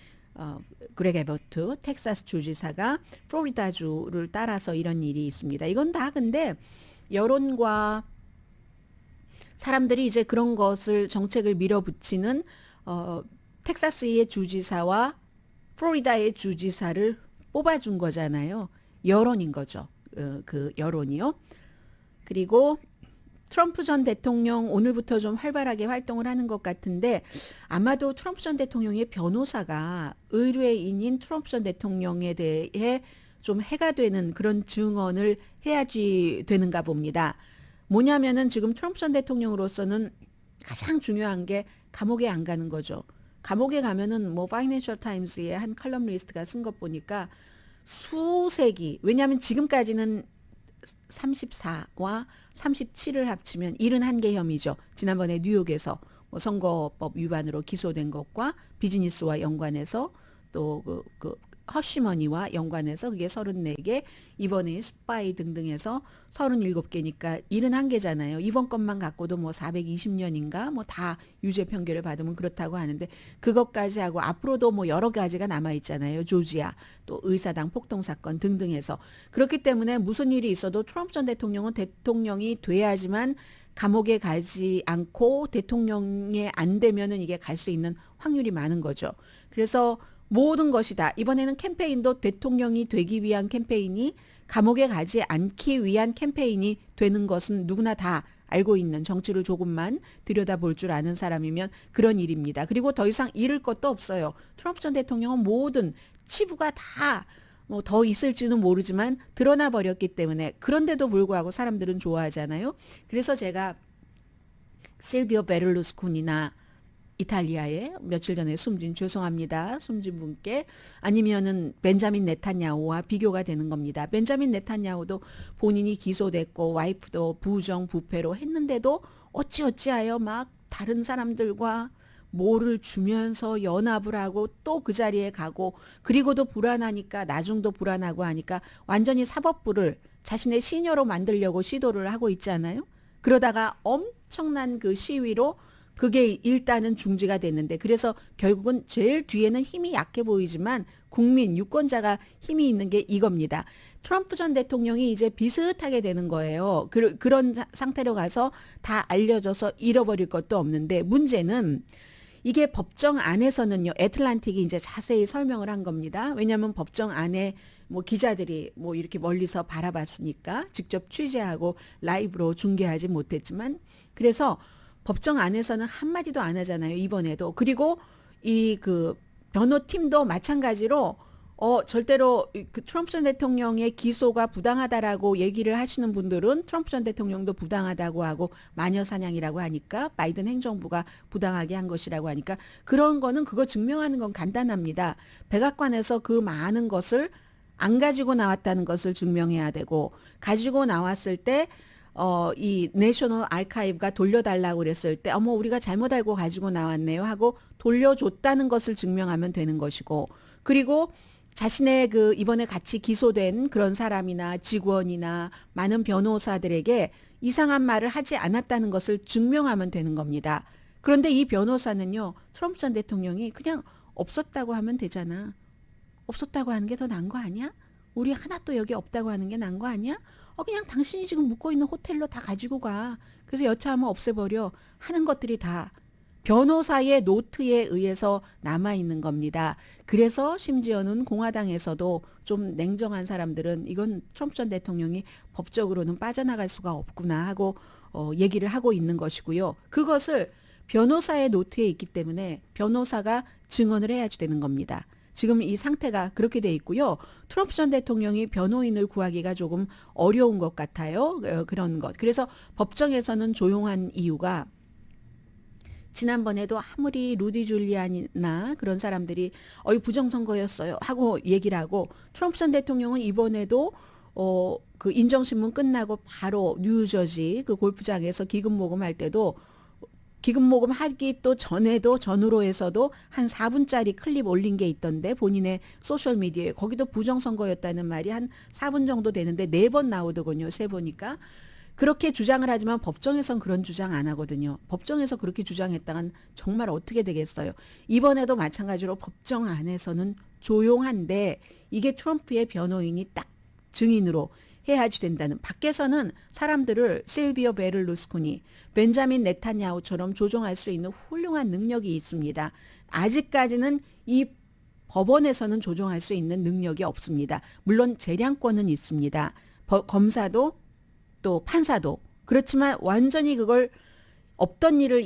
그렉 에버트 텍사스 주지사가 플로리다주를 따라서 이런 일이 있습니다. 이건 다 근데 여론과 사람들이 이제 그런 것을 정책을 밀어붙이는 텍사스의 주지사와 플로리다의 주지사를 뽑아준 거잖아요. 여론인 거죠. 그 여론이요. 그리고 트럼프 전 대통령 오늘부터 좀 활발하게 활동을 하는 것 같은데 아마도 트럼프 전 대통령의 변호사가 의뢰인인 트럼프 전 대통령에 대해 좀 해가 되는 그런 증언을 해야지 되는가 봅니다. 뭐냐면은 지금 트럼프 전 대통령으로서는 가장 중요한 게 감옥에 안 가는 거죠. 감옥에 가면은 뭐 파이낸셜 타임스의 한 칼럼니스트가 쓴 것 보니까 수세기, 왜냐하면 지금까지는 34와 37을 합치면 71개 혐의죠. 지난번에 뉴욕에서 뭐 선거법 위반으로 기소된 것과 비즈니스와 연관해서 또 그 허쉬머니와 연관해서 그게 34개, 이번에 스파이 등등해서 37개니까 71개잖아요. 이번 것만 갖고도 뭐 420년인가 뭐 다 유죄 판결을 받으면 그렇다고 하는데 그것까지 하고 앞으로도 뭐 여러 가지가 남아 있잖아요. 조지아 또 의사당 폭동 사건 등등해서 그렇기 때문에 무슨 일이 있어도 트럼프 전 대통령은 대통령이 돼야지만 감옥에 가지 않고 대통령에 안 되면은 이게 갈 수 있는 확률이 많은 거죠. 그래서 모든 것이다. 이번에는 캠페인도 대통령이 되기 위한 캠페인이 감옥에 가지 않기 위한 캠페인이 되는 것은 누구나 다 알고 있는 정치를 조금만 들여다볼 줄 아는 사람이면 그런 일입니다. 그리고 더 이상 잃을 것도 없어요. 트럼프 전 대통령은 모든 치부가 다 뭐 더 있을지는 모르지만 드러나 버렸기 때문에 그런데도 불구하고 사람들은 좋아하잖아요. 그래서 제가 실비오 베를루스코니나 이탈리아에 며칠 전에 죄송합니다. 숨진 분께 아니면은 벤자민 네탄야후와 비교가 되는 겁니다. 벤자민 네탄야후도 본인이 기소됐고 와이프도 부정 부패로 했는데도 어찌어찌하여 막 다른 사람들과 뭐를 주면서 연합을 하고 또 그 자리에 가고 그리고도 불안하니까 나중도 불안하고 하니까 완전히 사법부를 자신의 시녀로 만들려고 시도를 하고 있지 않아요? 그러다가 엄청난 그 시위로 그게 일단은 중지가 됐는데 그래서 결국은 제일 뒤에는 힘이 약해 보이지만 국민, 유권자가 힘이 있는 게 이겁니다. 트럼프 전 대통령이 이제 비슷하게 되는 거예요. 그런 상태로 가서 다 알려져서 잃어버릴 것도 없는데 문제는 이게 법정 안에서는요. 애틀란틱이 이제 자세히 설명을 한 겁니다. 왜냐하면 법정 안에 뭐 기자들이 뭐 이렇게 멀리서 바라봤으니까 직접 취재하고 라이브로 중계하지 못했지만 그래서 법정 안에서는 한마디도 안 하잖아요. 이번에도. 그리고 이 그 변호팀도 마찬가지로 절대로 그 트럼프 전 대통령의 기소가 부당하다라고 얘기를 하시는 분들은 트럼프 전 대통령도 부당하다고 하고 마녀 사냥이라고 하니까 바이든 행정부가 부당하게 한 것이라고 하니까 그런 거는 그거 증명하는 건 간단합니다. 백악관에서 그 많은 것을 안 가지고 나왔다는 것을 증명해야 되고 가지고 나왔을 때 이 내셔널 아카이브가 돌려달라고 그랬을 때 어머 우리가 잘못 알고 가지고 나왔네요 하고 돌려줬다는 것을 증명하면 되는 것이고 그리고 자신의 그 이번에 같이 기소된 그런 사람이나 직원이나 많은 변호사들에게 이상한 말을 하지 않았다는 것을 증명하면 되는 겁니다. 그런데 이 변호사는요. 트럼프 전 대통령이 그냥 없었다고 하면 되잖아. 없었다고 하는 게 더 나은 거 아니야? 우리 하나도 여기 없다고 하는 게 나은 거 아니야? 그냥 당신이 지금 묵고 있는 호텔로 다 가지고 가. 그래서 여차하면 없애버려. 하는 것들이 다 변호사의 노트에 의해서 남아있는 겁니다. 그래서 심지어는 공화당에서도 좀 냉정한 사람들은 이건 트럼프 전 대통령이 법적으로는 빠져나갈 수가 없구나 하고 얘기를 하고 있는 것이고요. 그것을 변호사의 노트에 있기 때문에 변호사가 증언을 해야지 되는 겁니다. 지금 이 상태가 그렇게 돼 있고요. 트럼프 전 대통령이 변호인을 구하기가 조금 어려운 것 같아요. 그런 것. 그래서 법정에서는 조용한 이유가 지난번에도 아무리 루디 줄리안이나 그런 사람들이 부정선거였어요 하고 얘기를 하고 트럼프 전 대통령은 이번에도 그 인정신문 끝나고 바로 뉴저지 그 골프장에서 기금 모금할 때도 기금 모금하기 또 전후로 해서도 한 4분짜리 클립 올린 게 있던데 본인의 소셜미디어에 거기도 부정선거였다는 말이 한 4분 정도 되는데 4번 나오더군요. 세 보니까. 그렇게 주장을 하지만 법정에선 그런 주장 안 하거든요. 법정에서 그렇게 주장했다간 정말 어떻게 되겠어요. 이번에도 마찬가지로 법정 안에서는 조용한데 이게 트럼프의 변호인이 딱 증인으로 해야지 된다는, 밖에서는 사람들을 실비오 베를루스코니, 벤자민 네탄야후처럼 조종할 수 있는 훌륭한 능력이 있습니다. 아직까지는 이 법원에서는 조종할 수 있는 능력이 없습니다. 물론 재량권은 있습니다. 검사도 또 판사도. 그렇지만 완전히 그걸 없던 일을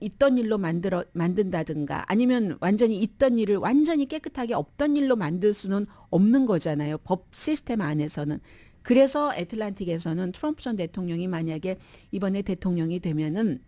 있던 일로 만든다든가 아니면 완전히 있던 일을 완전히 깨끗하게 없던 일로 만들 수는 없는 거잖아요. 법 시스템 안에서는. 그래서 애틀란틱에서는 트럼프 전 대통령이 만약에 이번에 대통령이 되면은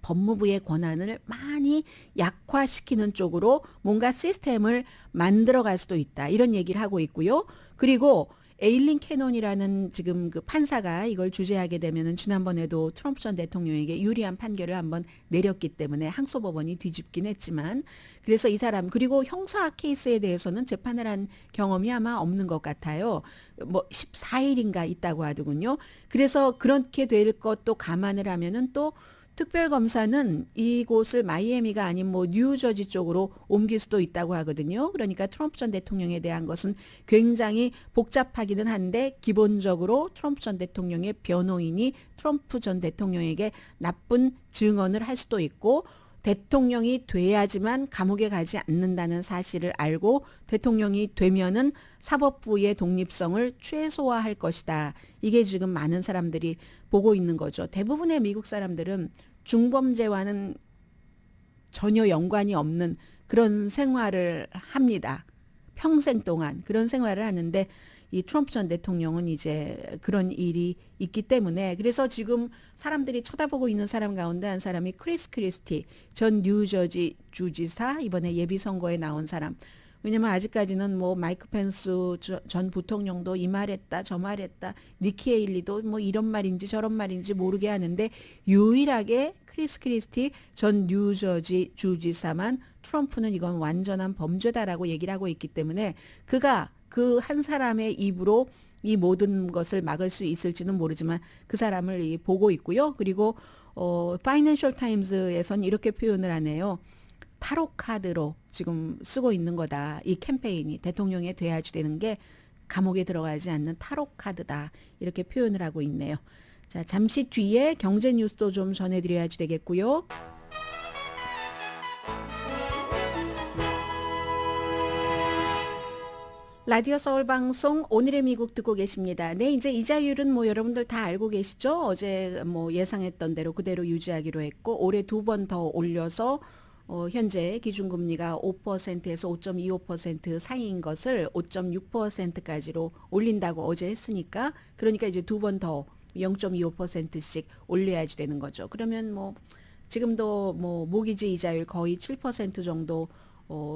법무부의 권한을 많이 약화시키는 쪽으로 뭔가 시스템을 만들어갈 수도 있다. 이런 얘기를 하고 있고요. 그리고 에일린 캐논이라는 지금 그 판사가 이걸 주재하게 되면은 지난번에도 트럼프 전 대통령에게 유리한 판결을 한번 내렸기 때문에 항소법원이 뒤집긴 했지만, 그래서 이 사람, 그리고 형사 케이스에 대해서는 재판을 한 경험이 아마 없는 것 같아요. 뭐 14일인가 있다고 하더군요. 그래서 그렇게 될 것도 감안을 하면은 또 특별검사는 이곳을 마이애미가 아닌 뭐 뉴저지 쪽으로 옮길 수도 있다고 하거든요. 그러니까 트럼프 전 대통령에 대한 것은 굉장히 복잡하기는 한데, 기본적으로 트럼프 전 대통령의 변호인이 트럼프 전 대통령에게 나쁜 증언을 할 수도 있고, 대통령이 돼야지만 감옥에 가지 않는다는 사실을 알고 대통령이 되면은 사법부의 독립성을 최소화할 것이다. 이게 지금 많은 사람들이 보고 있는 거죠. 대부분의 미국 사람들은 중범죄와는 전혀 연관이 없는 그런 생활을 합니다. 평생 동안 그런 생활을 하는데, 이 트럼프 전 대통령은 이제 그런 일이 있기 때문에, 그래서 지금 사람들이 쳐다보고 있는 사람 가운데 한 사람이 크리스 크리스티 전 뉴저지 주지사, 이번에 예비선거에 나온 사람. 왜냐면 아직까지는 뭐 마이크 펜스 전 부통령도 이 말했다 저 말했다, 니키 헤일리도 뭐 이런 말인지 저런 말인지 모르게 하는데, 유일하게 크리스 크리스티 전 뉴저지 주지사만 트럼프는 이건 완전한 범죄다라고 얘기를 하고 있기 때문에, 그가 그 한 사람의 입으로 이 모든 것을 막을 수 있을지는 모르지만 그 사람을 보고 있고요. 그리고 파이낸셜 타임즈에선 이렇게 표현을 하네요. 타로 카드로 지금 쓰고 있는 거다. 이 캠페인이 대통령이 돼야지 되는 게 감옥에 들어가지 않는 타로 카드다. 이렇게 표현을 하고 있네요. 자, 잠시 뒤에 경제 뉴스도 좀 전해드려야지 되겠고요. 라디오 서울 방송 오늘의 미국 듣고 계십니다. 네, 이제 이자율은 뭐 여러분들 다 알고 계시죠? 어제 뭐 예상했던 대로 그대로 유지하기로 했고, 올해 2번 더 올려서 현재 기준금리가 5%에서 5.25% 사이인 것을 5.6%까지로 올린다고 어제 했으니까, 그러니까 이제 2번 더 0.25%씩 올려야지 되는 거죠. 그러면 뭐 지금도 뭐 모기지 이자율 거의 7% 정도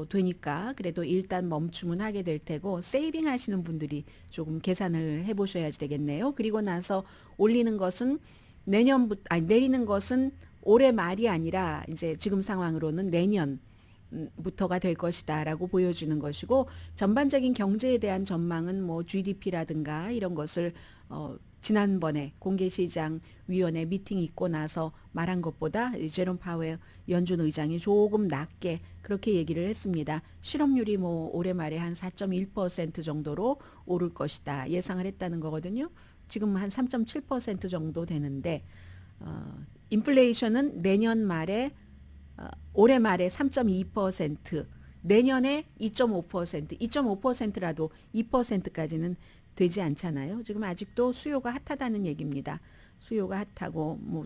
되니까 그래도 일단 멈춤은 하게 될 테고, 세이빙 하시는 분들이 조금 계산을 해보셔야 되겠네요. 그리고 나서 올리는 것은 내리는 것은 올해 말이 아니라 이제 지금 상황으로는 내년부터가 될 것이다라고 보여주는 것이고, 전반적인 경제에 대한 전망은 뭐 GDP라든가 이런 것을 지난번에 공개시장위원회 미팅이 있고 나서 말한 것보다 제롬 파웰 연준 의장이 조금 낮게 그렇게 얘기를 했습니다. 실업률이 뭐 올해 말에 한 4.1% 정도로 오를 것이다 예상을 했다는 거거든요. 지금 한 3.7% 정도 되는데, 인플레이션은 내년 말에 올해 말에 3.2%, 내년에 2.5%, 2.5%라도 2%까지는 되지 않잖아요. 지금 아직도 수요가 핫하다는 얘기입니다. 수요가 핫하고 뭐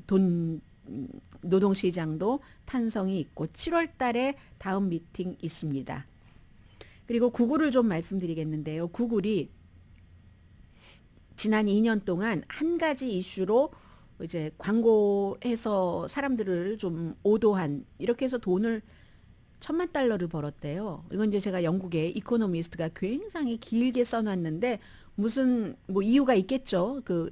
노동시장도 탄성이 있고 7월 달에 다음 미팅 있습니다. 그리고 구글을 좀 말씀드리겠는데요. 구글이 지난 2년 동안 한 가지 이슈로 이제 광고해서 사람들을 좀 오도한, 이렇게 해서 돈을 $10,000,000를 벌었대요. 이건 이제 제가 영국의 이코노미스트가 굉장히 길게 써놨는데, 무슨 뭐 이유가 있겠죠. 그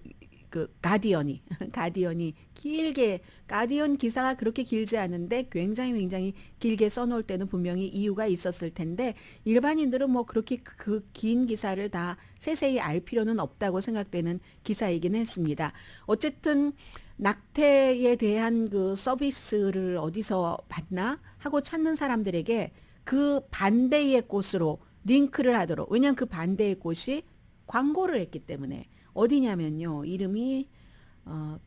그 가디언이 가디언이 길게 가디언 기사가 그렇게 길지 않은데 굉장히 길게 써놓을 때는 분명히 이유가 있었을 텐데 일반인들은 뭐 그렇게 그 긴 기사를 다 세세히 알 필요는 없다고 생각되는 기사이긴 했습니다. 어쨌든 낙태에 대한 그 서비스를 어디서 받나 하고 찾는 사람들에게 그 반대의 곳으로 링크를 하도록, 왜냐하면 그 반대의 곳이 광고를 했기 때문에 어디냐면요, 이름이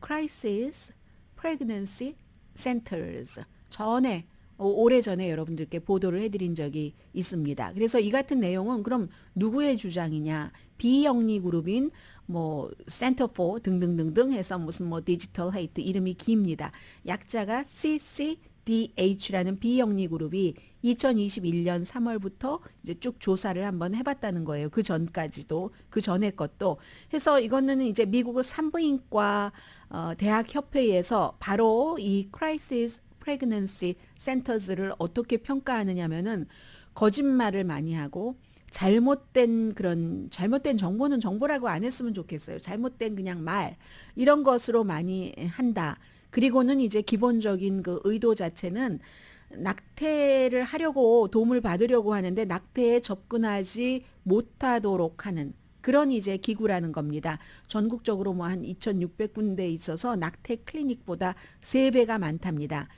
Crisis Pregnancy Centers, 전에 오래전에 여러분들께 보도를 해드린 적이 있습니다. 그래서 이 같은 내용은 그럼 누구의 주장이냐, 비영리 그룹인 뭐 Center for 등등등등 해서 무슨 뭐 디지털 헤이트 이름이 깁니다. 약자가 CCDH라는 비영리 그룹이 2021년 3월부터 이제 쭉 조사를 한번 해봤다는 거예요. 그 전까지도, 그 전에 것도 해서 이거는 이제 미국의 산부인과 대학 협회에서 바로 이 Crisis Pregnancy Centers를 어떻게 평가하느냐면은 거짓말을 많이 하고 잘못된 정보는 정보라고 안 했으면 좋겠어요. 잘못된 그냥 말 이런 것으로 많이 한다. 그리고는 이제 기본적인 그 의도 자체는 낙태를 하려고 도움을 받으려고 하는데 낙태에 접근하지 못하도록 하는 그런 이제 기구라는 겁니다. 전국적으로 뭐 한 2,600군데 있어서 낙태 클리닉보다 3배가 많답니다.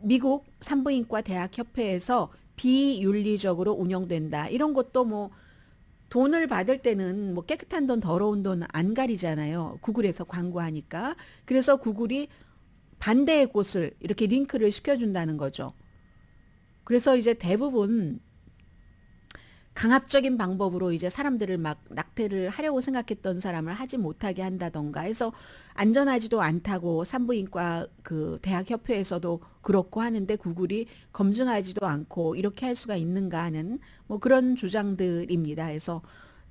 미국 산부인과 대학 협회에서 비윤리적으로 운영된다. 이런 것도 뭐 돈을 받을 때는 뭐 깨끗한 돈, 더러운 돈 안 가리잖아요. 구글에서 광고하니까. 그래서 구글이 반대의 곳을 이렇게 링크를 시켜준다는 거죠. 그래서 이제 대부분 강압적인 방법으로 이제 사람들을 막 낙태를 하려고 생각했던 사람을 하지 못하게 한다던가 해서 안전하지도 않다고 산부인과 그 대학협회에서도 그렇고 하는데 구글이 검증하지도 않고 이렇게 할 수가 있는가 하는 뭐 그런 주장들입니다. 그래서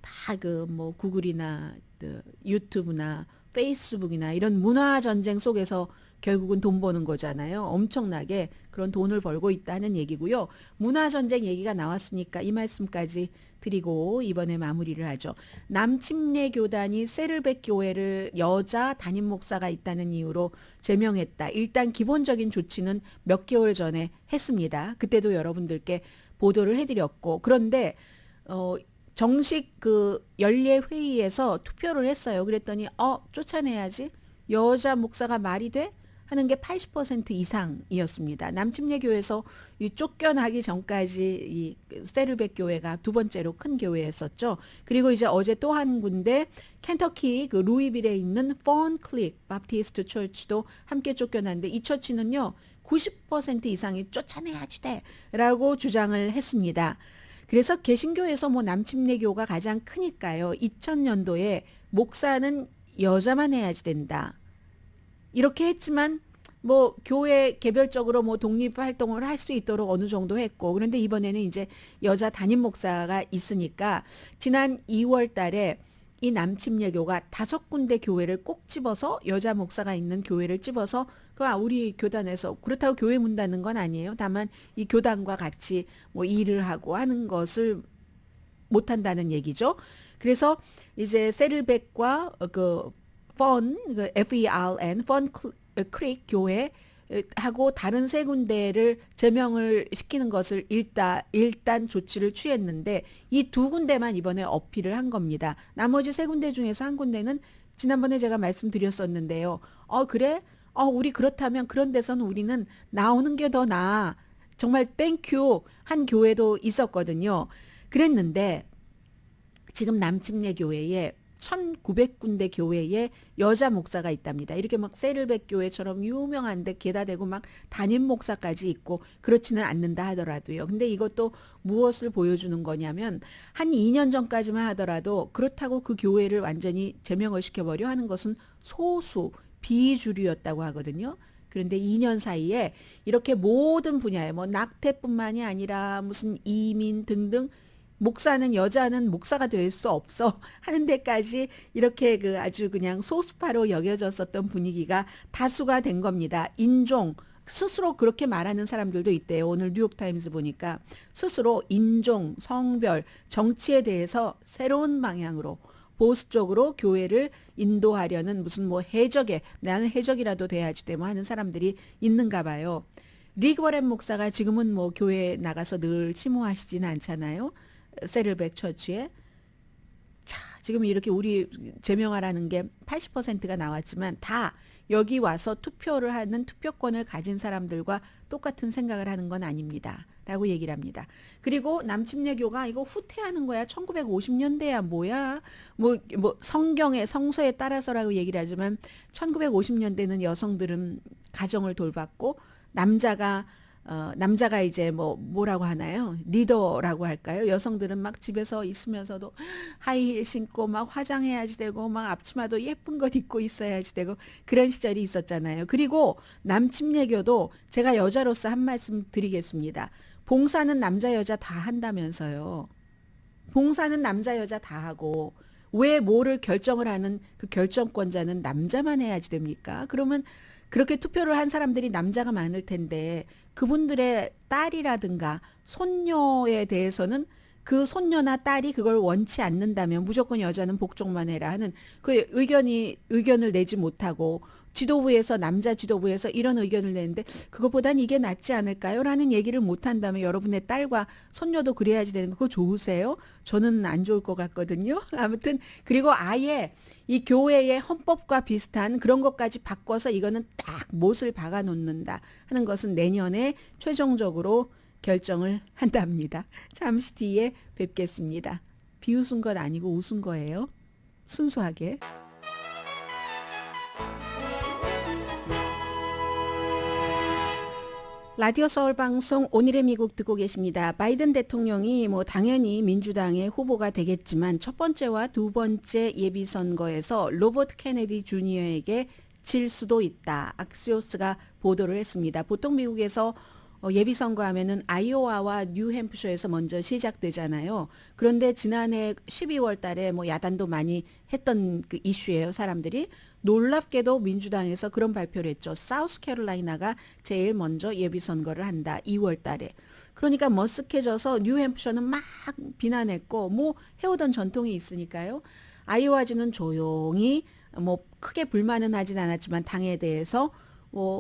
다 그 뭐 구글이나 그 유튜브나 페이스북이나 이런 문화 전쟁 속에서 결국은 돈 버는 거잖아요. 엄청나게 그런 돈을 벌고 있다는 얘기고요. 문화전쟁 얘기가 나왔으니까 이 말씀까지 드리고 이번에 마무리를 하죠. 남침례 교단이 세르백 교회를 여자 담임 목사가 있다는 이유로 제명했다. 일단 기본적인 조치는 몇 개월 전에 했습니다. 그때도 여러분들께 보도를 해드렸고 그런데 정식 그 연례 회의에서 투표를 했어요. 그랬더니 쫓아내야지. 여자 목사가 말이 돼? 하는 게 80% 이상이었습니다. 남침례 교회에서 이 쫓겨나기 전까지 이 세르백 교회가 두 번째로 큰 교회였었죠. 그리고 이제 어제 또 한 군데 켄터키 그 루이빌에 있는 펀클릭 바프티스트 처치도 함께 쫓겨났는데 이 처치는요 90% 이상이 쫓아내야지 돼라고 주장을 했습니다. 그래서 개신교에서 뭐 남침례교가 가장 크니까요. 2000년도에 목사는 여자만 해야지 된다. 이렇게 했지만 뭐 교회 개별적으로 뭐 독립 활동을 할 수 있도록 어느 정도 했고 그런데 이번에는 이제 여자 담임 목사가 있으니까 지난 2월 달에 이 남침례교가 5군데 교회를 꼭 집어서 여자 목사가 있는 교회를 집어서 우리 교단에서 그렇다고 교회 문 닫는 건 아니에요. 다만 이 교단과 같이 뭐 일을 하고 하는 것을 못 한다는 얘기죠. 그래서 이제 세르백과 그 FERN, 펀 크릭 교회 하고 다른 3군데를 제명을 시키는 것을 일단 조치를 취했는데 이 2군데만 이번에 어필을 한 겁니다. 나머지 3군데 중에서 한 군데는 지난번에 제가 말씀드렸었는데요. 그래? 우리 그렇다면 그런 데서는 우리는 나오는 게 더 나아. 정말 땡큐 한 교회도 있었거든요. 그랬는데 지금 남침례 교회에 1900군데 교회에 여자 목사가 있답니다. 이렇게 막 세르백 교회처럼 유명한데 게다 대고 막 담임 목사까지 있고 그렇지는 않는다 하더라도요. 근데 이것도 무엇을 보여주는 거냐면 한 2년 전까지만 하더라도 그렇다고 그 교회를 완전히 제명을 시켜버려 하는 것은 소수 비주류였다고 하거든요. 그런데 2년 사이에 이렇게 모든 분야에 뭐 낙태뿐만이 아니라 무슨 이민 등등 목사는 여자는 목사가 될 수 없어 하는 데까지 이렇게 그 아주 그냥 소수파로 여겨졌었던 분위기가 다수가 된 겁니다. 인종 스스로 그렇게 말하는 사람들도 있대요. 오늘 뉴욕타임스 보니까 스스로 인종, 성별, 정치에 대해서 새로운 방향으로 보수 쪽으로 교회를 인도하려는 무슨 뭐 해적에 나는 해적이라도 돼야지 돼 뭐 하는 사람들이 있는가 봐요. 리그 워렌 목사가 지금은 뭐 교회에 나가서 늘 침묵하시지는 않잖아요. 세를백 처치에. 자, 지금 이렇게 우리 제명하라는 게 80%가 나왔지만 다 여기 와서 투표를 하는 투표권을 가진 사람들과 똑같은 생각을 하는 건 아닙니다. 라고 얘기를 합니다. 그리고 남침례교가 이거 후퇴하는 거야. 1950년대야 뭐야. 뭐 성경의 성서에 따라서라고 얘기를 하지만 1950년대는 여성들은 가정을 돌봤고 남자가 이제 뭐라고 하나요? 리더라고 할까요? 여성들은 막 집에서 있으면서도 하이힐 신고 막 화장해야지 되고 막 앞치마도 예쁜 것 입고 있어야지 되고 그런 시절이 있었잖아요. 그리고 남침례교도 제가 여자로서 한 말씀 드리겠습니다. 봉사는 남자 여자 다 한다면서요. 봉사는 남자 여자 다 하고 왜 뭐를 결정을 하는 그 결정권자는 남자만 해야지 됩니까? 그러면 그렇게 투표를 한 사람들이 남자가 많을 텐데 그분들의 딸이라든가 손녀에 대해서는 그 손녀나 딸이 그걸 원치 않는다면 무조건 여자는 복종만 해라 하는 그 의견을 내지 못하고 남자 지도부에서 이런 의견을 내는데 그것보단 이게 낫지 않을까요? 라는 얘기를 못한다면 여러분의 딸과 손녀도 그래야지 되는 거 그거 좋으세요? 저는 안 좋을 것 같거든요. 아무튼 그리고 아예 이 교회의 헌법과 비슷한 그런 것까지 바꿔서 이거는 딱 못을 박아 놓는다 하는 것은 내년에 최종적으로 결정을 한답니다. 잠시 뒤에 뵙겠습니다. 비웃은 것 아니고 웃은 거예요. 순수하게. 라디오 서울 방송 오늘의 미국 듣고 계십니다. 바이든 대통령이 뭐 당연히 민주당의 후보가 되겠지만 첫 번째와 두 번째 예비 선거에서 로버트 케네디 주니어에게 질 수도 있다. 악시오스가 보도를 했습니다. 보통 미국에서 예비선거하면은 아이오와와 뉴햄프셔에서 먼저 시작되잖아요. 그런데 지난해 12월 달에 뭐 야단도 많이 했던 그 이슈예요, 사람들이. 놀랍게도 민주당에서 그런 발표를 했죠. 사우스캐롤라이나가 제일 먼저 예비선거를 한다, 2월 달에. 그러니까 머쓱해져서 뉴햄프셔는 막 비난했고, 뭐 해오던 전통이 있으니까요. 아이오와주는 조용히 뭐 크게 불만은 하진 않았지만 당에 대해서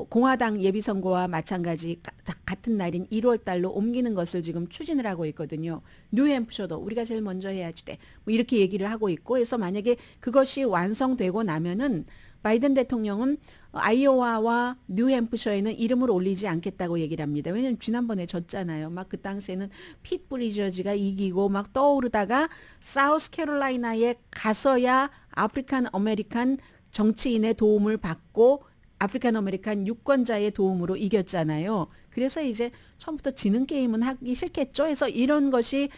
공화당 예비선거와 마찬가지 같은 날인 1월 달로 옮기는 것을 지금 추진을 하고 있거든요. 뉴햄프셔도 우리가 제일 먼저 해야지 돼. 뭐 이렇게 얘기를 하고 있고 그래서 만약에 그것이 완성되고 나면은 바이든 대통령은 아이오와와 뉴햄프셔에는 이름을 올리지 않겠다고 얘기를 합니다. 왜냐하면 지난번에 졌잖아요. 막 그 당시에는 핏 브리저지가 이기고 막 떠오르다가 사우스캐롤라이나에 가서야 아프리칸 아메리칸 정치인의 도움을 받고 아프리칸 아메리칸 유권자의 도움으로 이겼잖아요. 그래서 이제 처음부터 지는 게임은 하기 싫겠죠. 그래서 이런 것이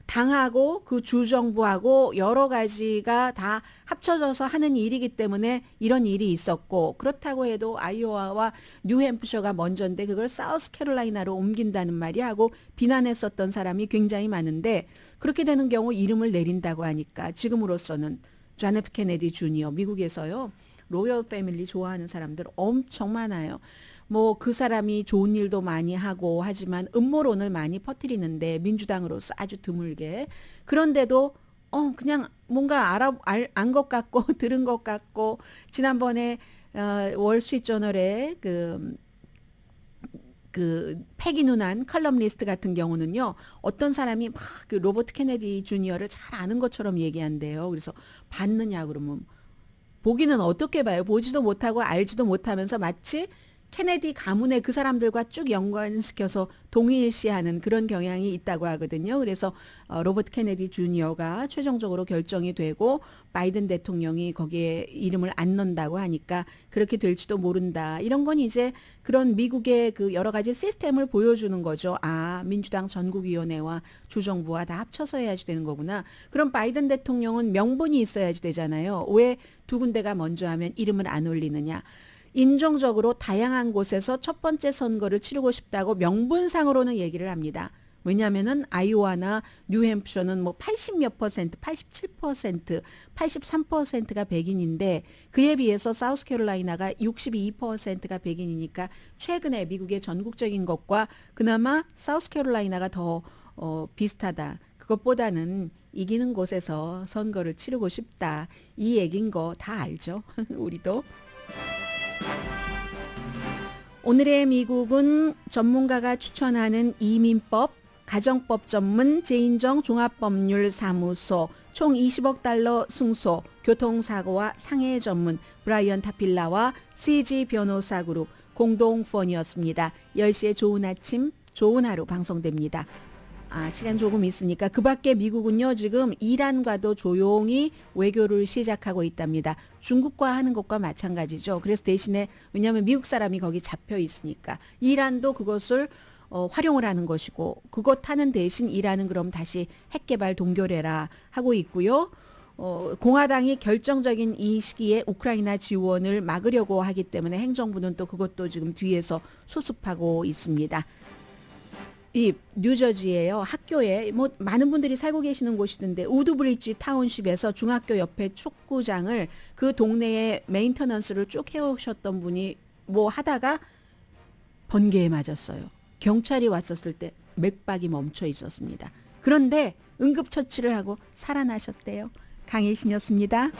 당하고 그 주정부하고 여러 가지가 다 합쳐져서 하는 일이기 때문에 이런 일이 있었고 그렇다고 해도 아이오와와 뉴햄프셔가 먼저인데 그걸 사우스캐롤라이나로 옮긴다는 말이 하고 비난했었던 사람이 굉장히 많은데 그렇게 되는 경우 이름을 내린다고 하니까 지금으로서는 존 F 케네디 주니어 미국에서요. 로열 패밀리 좋아하는 사람들 엄청 많아요. 뭐 그 사람이 좋은 일도 많이 하고 하지만 음모론을 많이 퍼뜨리는데 민주당으로서 아주 드물게 그런데도 그냥 뭔가 안 것 같고 들은 것 같고 지난번에 월스트리트저널에 그 패기 누난 컬럼니스트 같은 경우는요. 어떤 사람이 막 그 로버트 케네디 주니어를 잘 아는 것처럼 얘기한대요. 그래서 봤느냐 그러면 보기는 어떻게 봐요? 보지도 못하고 알지도 못하면서 마치 케네디 가문의 그 사람들과 쭉 연관시켜서 동일시하는 그런 경향이 있다고 하거든요. 그래서 로버트 케네디 주니어가 최종적으로 결정이 되고 바이든 대통령이 거기에 이름을 안 넣는다고 하니까 그렇게 될지도 모른다. 이런 건 이제 그런 미국의 그 여러 가지 시스템을 보여주는 거죠. 아, 민주당 전국위원회와 주정부와 다 합쳐서 해야지 되는 거구나. 그럼 바이든 대통령은 명분이 있어야지 되잖아요. 왜 두 군데가 먼저 하면 이름을 안 올리느냐. 인종적으로 다양한 곳에서 첫 번째 선거를 치르고 싶다고 명분상으로는 얘기를 합니다. 왜냐하면은 아이오와나 뉴햄프셔는 뭐 80몇 퍼센트, 87%, 83%가 백인인데 그에 비해서 사우스캐롤라이나가 62%가 백인이니까 최근에 미국의 전국적인 것과 그나마 사우스캐롤라이나가 더 비슷하다. 그것보다는 이기는 곳에서 선거를 치르고 싶다. 이 얘기인 거 다 알죠. 우리도. 오늘의 미국은 전문가가 추천하는 이민법, 가정법 전문 제인정 종합법률사무소, 총 20억 달러 승소, 교통사고와 상해 전문 브라이언 타필라와 CG 변호사 그룹 공동 후원이었습니다. 10시에 좋은 아침, 좋은 하루 방송됩니다. 시간 조금 있으니까 그 밖에 미국은요 지금 이란과도 조용히 외교를 시작하고 있답니다. 중국과 하는 것과 마찬가지죠. 그래서 대신에 왜냐하면 미국 사람이 거기 잡혀 있으니까 이란도 그것을 활용을 하는 것이고 그것 하는 대신 이란은 그럼 다시 핵 개발 동결해라 하고 있고요. 공화당이 결정적인 이 시기에 우크라이나 지원을 막으려고 하기 때문에 행정부는 또 그것도 지금 뒤에서 수습하고 있습니다. 이 뉴저지에요. 학교에 뭐 많은 분들이 살고 계시는 곳이던데 우드브리지 타운십에서 중학교 옆에 축구장을 그 동네에 메인터넌스를 쭉 해오셨던 분이 뭐 하다가 번개에 맞았어요. 경찰이 왔었을 때 맥박이 멈춰 있었습니다. 그런데 응급처치를 하고 살아나셨대요. 강혜신이었습니다.